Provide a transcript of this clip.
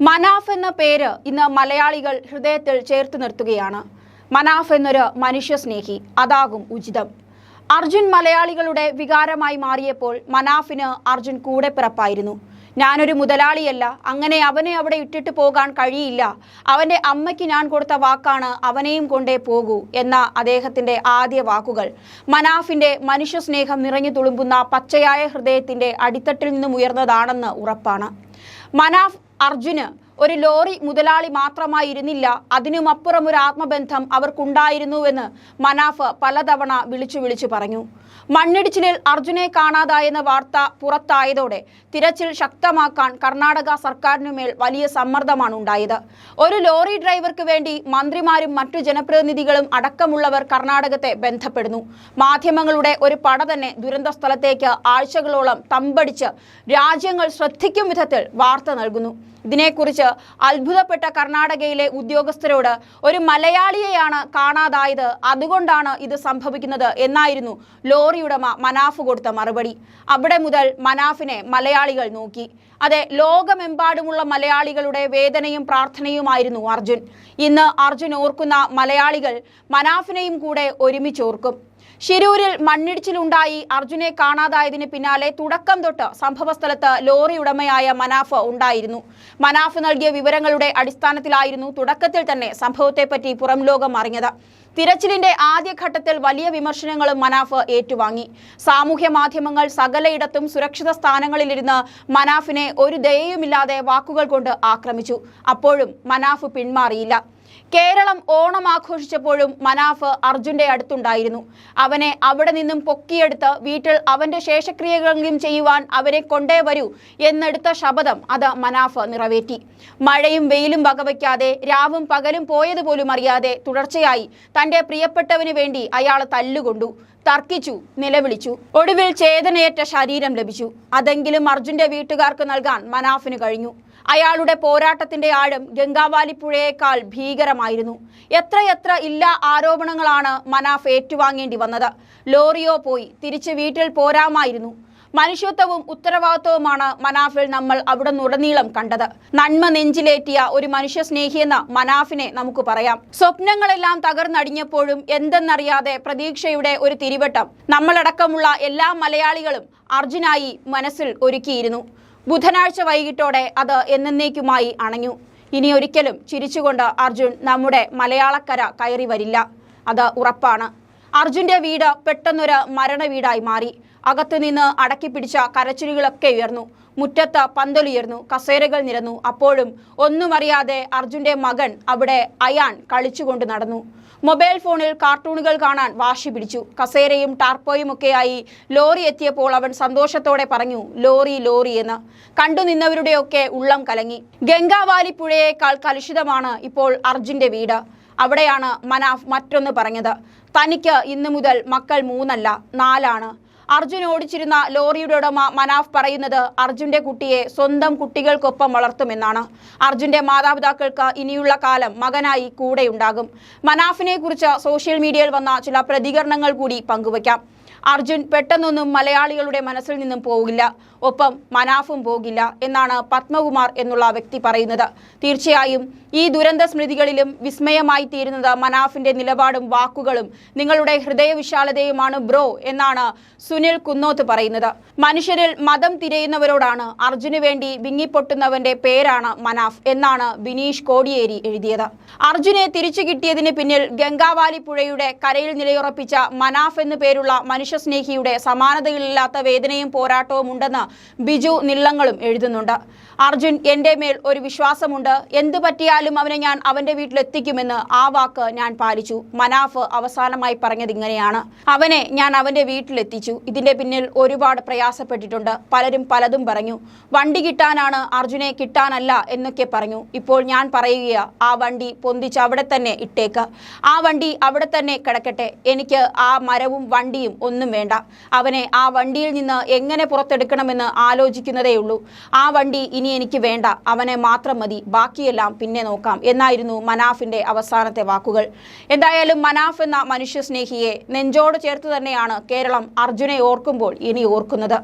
മനാഫ് എന്ന പേര് ഇന്ന് മലയാളികൾ ഹൃദയത്തിൽ ചേർത്ത് നിർത്തുകയാണ്. മനാഫ് എന്നൊരു മനുഷ്യസ്നേഹി, അതാകും ഉചിതം. അർജുൻ മലയാളികളുടെ വികാരമായി മാറിയപ്പോൾ മനാഫിന് അർജുൻ കൂടെ പിറപ്പായിരുന്നു. ഞാനൊരു മുതലാളിയല്ല, അങ്ങനെ അവനെ അവിടെ ഇട്ടിട്ട് പോകാൻ കഴിയില്ല, അവൻ്റെ അമ്മയ്ക്ക് ഞാൻ കൊടുത്ത വാക്കാണ്, അവനെയും കൊണ്ടേ പോകൂ എന്ന അദ്ദേഹത്തിൻ്റെ ആദ്യ വാക്കുകൾ മനാഫിൻ്റെ മനുഷ്യസ്നേഹം നിറഞ്ഞു തുളുമ്പുന്ന പച്ചയായ ഹൃദയത്തിൻ്റെ അടിത്തട്ടിൽ നിന്നും ഉയർന്നതാണെന്ന് ഉറപ്പാണ്. മനാഫ് അർജുന് ഒരു ലോറി മുതലാളി മാത്രമായിരുന്നില്ല, അതിനുമപ്പുറം ഒരു ആത്മബന്ധം അവർക്കുണ്ടായിരുന്നുവെന്ന് മനാഫ് പലതവണ വിളിച്ചു പറഞ്ഞു. മണ്ണിടിച്ചിലിൽ അർജുനെ കാണാതായെന്ന വാർത്ത പുറത്തായതോടെ തിരച്ചിൽ ശക്തമാക്കാൻ കർണാടക സർക്കാരിനുമേൽ വലിയ സമ്മർദ്ദമാണ് ഉണ്ടായത്. ഒരു ലോറി ഡ്രൈവർക്ക് വേണ്ടി മന്ത്രിമാരും മറ്റു ജനപ്രതിനിധികളും അടക്കമുള്ളവർ കർണാടകത്തെ ബന്ധപ്പെടുന്നു. മാധ്യമങ്ങളുടെ ഒരു പട തന്നെ ദുരന്ത സ്ഥലത്തേക്ക് ആഴ്ചകളോളം തമ്പടിച്ച് രാജ്യങ്ങൾ ശ്രദ്ധിക്കും വിധത്തിൽ വാർത്ത നൽകുന്നു. ഇതിനെക്കുറിച്ച് അത്ഭുതപ്പെട്ട കർണാടകയിലെ ഉദ്യോഗസ്ഥരോട് ഒരു മലയാളിയെയാണ് കാണാതായത്, അതുകൊണ്ടാണ് ഇത് സംഭവിക്കുന്നത് എന്നായിരുന്നു ലോറി ഉടമ മനാഫ് കൊടുത്ത മറുപടി. അവിടെ മുതൽ മനാഫിനെ മലയാളികൾ നോക്കി. അതെ, ലോകമെമ്പാടുമുള്ള മലയാളികളുടെ വേദനയും പ്രാർത്ഥനയുമായിരുന്നു അർജുൻ. ഇന്ന് അർജുൻ ഓർക്കുന്ന മലയാളികൾ മനാഫിനെയും കൂടെ ഒരുമിച്ചോർക്കും. ശിരൂരിൽ മണ്ണിടിച്ചിലുണ്ടായി അർജുനെ കാണാതായതിന് പിന്നാലെ തുടക്കം തൊട്ട് സംഭവസ്ഥലത്ത് ലോറി ഉടമയായ മനാഫ് ഉണ്ടായിരുന്നു. മനാഫ് നൽകിയ വിവരങ്ങളുടെ അടിസ്ഥാനത്തിലായിരുന്നു തുടക്കത്തിൽ തന്നെ സംഭവത്തെപ്പറ്റി പുറം ലോകം അറിഞ്ഞത്. തിരച്ചിലിന്റെ ആദ്യഘട്ടത്തിൽ വലിയ വിമർശനങ്ങളും മനാഫ് ഏറ്റുവാങ്ങി. സാമൂഹ്യ മാധ്യമങ്ങൾ സകലയിടത്തും സുരക്ഷിത സ്ഥാനങ്ങളിലിരുന്ന് മനാഫിനെ ഒരു ദയയുമില്ലാതെ വാക്കുകൾ കൊണ്ട് ആക്രമിച്ചു. അപ്പോഴും മനാഫ് പിന്മാറിയില്ല. കേരളം ഓണം ആഘോഷിച്ചപ്പോഴും മനാഫ് അർജുന്റെ അടുത്തുണ്ടായിരുന്നു. അവനെ അവിടെ നിന്നും പൊക്കിയെടുത്ത് വീട്ടിൽ അവന്റെ ശേഷക്രിയകളെങ്കിലും ചെയ്യുവാൻ അവരെ കൊണ്ടേ വരൂ എന്നെടുത്ത ശപഥം അത് മനാഫ് നിറവേറ്റി. മഴയും വെയിലും വകവയ്ക്കാതെ രാവും പകലും പോയതുപോലും അറിയാതെ തുടർച്ചയായി തന്റെ പ്രിയപ്പെട്ടവന് വേണ്ടി അയാൾ തല്ലുകൊണ്ടു, തർക്കിച്ചു, നിലവിളിച്ചു. ഒടുവിൽ ചേതനയേറ്റ ശരീരം ലഭിച്ചു. അതെങ്കിലും അർജുന്റെ വീട്ടുകാർക്ക് നൽകാൻ മനാഫിന് കഴിഞ്ഞു. അയാളുടെ പോരാട്ടത്തിന്റെ ആഴം ഗംഗാവാലി പുഴയേക്കാൾ ഭീകരമായിരുന്നു. എത്രയെത്ര ഇല്ലാ ആരോപണങ്ങളാണ് മനാഫ് ഏറ്റുവാങ്ങേണ്ടി വന്നത്. ലോറിയോ പോയി, തിരിച്ച് വീട്ടിൽ പോരാമായിരുന്നു. മനുഷ്യത്വവും ഉത്തരവാദിത്വവുമാണ് മനാഫിൽ നമ്മൾ അവിടെ നിന്നുടനീളം കണ്ടത്. നന്മ നെഞ്ചിലേറ്റിയ ഒരു മനുഷ്യസ്നേഹിയെന്ന മനാഫിനെ നമുക്ക് പറയാം. സ്വപ്നങ്ങളെല്ലാം തകർന്നടിഞ്ഞപ്പോഴും എന്തെന്നറിയാതെ പ്രതീക്ഷയുടെ ഒരു തിരിവട്ടം നമ്മളടക്കമുള്ള എല്ലാ മലയാളികളും അർജുനായി മനസ്സിൽ ഒരുക്കിയിരുന്നു. ബുധനാഴ്ച വൈകിട്ടോടെ അത് എന്നേക്കുമായി അണഞ്ഞു. ഇനി ഒരിക്കലും ചിരിച്ചുകൊണ്ട് അർജുൻ നമ്മുടെ മലയാളക്കര കയറി വരില്ല, അത് ഉറപ്പാണ്. അർജുന്റെ വീട് പെട്ടെന്നൊരു മരണ വീടായി മാറി. അകത്തുനിന്ന് അടക്കിപ്പിടിച്ച കരച്ചിലുകളൊക്കെ ഉയർന്നു. മുറ്റത്ത് പന്തലുയർന്നു, കസേരകൾ നിരന്നു. അപ്പോഴും ഒന്നും അറിയാതെ അർജുന്റെ മകൻ അവിടെ അയാൻ കളിച്ചുകൊണ്ട് നടന്നു. മൊബൈൽ ഫോണിൽ കാർട്ടൂണുകൾ കാണാൻ വാശി പിടിച്ചു. കസേരയും ടാർപ്പോയും ഒക്കെയായി ലോറി എത്തിയപ്പോൾ അവൻ സന്തോഷത്തോടെ പറഞ്ഞു, ലോറി ലോറി എന്ന്. കണ്ടു നിന്നവരുടെയൊക്കെ ഉള്ളം കലങ്ങി. ഗംഗാവാലി പുഴയേക്കാൾ കലുഷിതമാണ് ഇപ്പോൾ അർജുന്റെ വീട്. അവിടെയാണ് മനാഫ് മറ്റൊന്ന് പറഞ്ഞത്. തനിക്ക് ഇന്നു മുതൽ മക്കൾ 3 അല്ല 4 ആണ്. അർജുൻ ഓടിച്ചിരുന്ന ലോറിയുടെ ഉടമ മനാഫ് പറയുന്നത് അർജുന്റെ കുട്ടിയെ സ്വന്തം കുട്ടികൾക്കൊപ്പം വളർത്തുമെന്നാണ്. അർജുന്റെ മാതാപിതാക്കൾക്ക് ഇനിയുള്ള കാലം മകനായി കൂടെയുണ്ടാകും. മനാഫിനെ കുറിച്ച് സോഷ്യൽ മീഡിയയിൽ വന്ന ചില പ്രതികരണങ്ങൾ കൂടി പങ്കുവയ്ക്കാം. അർജുൻ പെട്ടെന്നൊന്നും മലയാളികളുടെ മനസ്സിൽ നിന്നും പോകില്ല, ഒപ്പം മനാഫും പോകില്ല എന്നാണ് പത്മകുമാർ എന്നുള്ള വ്യക്തി പറയുന്നത്. തീർച്ചയായും ഈ ദുരന്ത സ്മൃതികളിലും വിസ്മയമായി തീരുന്നത് മനാഫിന്റെ നിലപാടും വാക്കുകളും നിങ്ങളുടെ ഹൃദയവിശാലതയുമാണ് ബ്രോ എന്നാണ് സുനിൽ കുന്നോത്ത് പറയുന്നത്. മനുഷ്യരിൽ മതം തിരയുന്നവരോടാണ് അർജുന് വേണ്ടി വിങ്ങിപ്പൊട്ടുന്നവന്റെ പേരാണ് മനാഫ് എന്നാണ് ബിനീഷ് കോടിയേരി എഴുതിയത്. അർജുനെ തിരിച്ചു കിട്ടിയതിന് പിന്നിൽ ഗംഗാവാലി പുഴയുടെ കരയിൽ നിലയുറപ്പിച്ച മനാഫ് എന്നു പേരുള്ള മനുഷ്യസ്നേഹിയുടെ സമാനതകളില്ലാത്ത വേദനയും പോരാട്ടവും ഉണ്ടെന്ന് ബിജു നിള്ളങ്ങളും എഴുതുന്നുണ്ട്. അർജുൻ എൻ്റെ മേൽ ഒരു വിശ്വാസമുണ്ട്, എന്തു പറ്റിയാലും അവനെ ഞാൻ അവൻ്റെ വീട്ടിലെത്തിക്കുമെന്ന് ആ വാക്ക് ഞാൻ പാലിച്ചു. മനാഫ് അവസാനമായി പറഞ്ഞത് ഇങ്ങനെയാണ്, അവനെ ഞാൻ അവൻ്റെ വീട്ടിലെത്തിച്ചു. ഇതിൻ്റെ പിന്നിൽ ഒരുപാട് പ്രയാസപ്പെട്ടിട്ടുണ്ട്. പലരും പലതും പറഞ്ഞു. വണ്ടി കിട്ടാനാണ്, അർജുനെ കിട്ടാനല്ല എന്നൊക്കെ പറഞ്ഞു. ഇപ്പോൾ ഞാൻ പറയുക, ആ വണ്ടി പൊന്തിച്ച് അവിടെ തന്നെ ഇട്ടേക്ക്, ആ വണ്ടി അവിടെ തന്നെ കിടക്കട്ടെ. എനിക്ക് ആ മരവും വണ്ടിയും ഒന്നും വേണ്ട. അവനെ ആ വണ്ടിയിൽ നിന്ന് എങ്ങനെ പുറത്തെടുക്കണമെന്ന് ആലോചിക്കുന്നതേയുള്ളൂ. ആ വണ്ടി ഇനി എനിക്ക് വേണ്ട, അവനെ മാത്രം മതി, ബാക്കിയെല്ലാം പിന്നെ നോക്കാം എന്നായിരുന്നു മനാഫിന്റെ അവസാനത്തെ വാക്കുകൾ. എന്തായാലും മനാഫ് എന്ന മനുഷ്യസ്നേഹിയെ നെഞ്ചോട് ചേർത്ത് തന്നെയാണ് കേരളം അർജുനെ ഓർക്കുമ്പോൾ ഇനി ഓർക്കുന്നത്.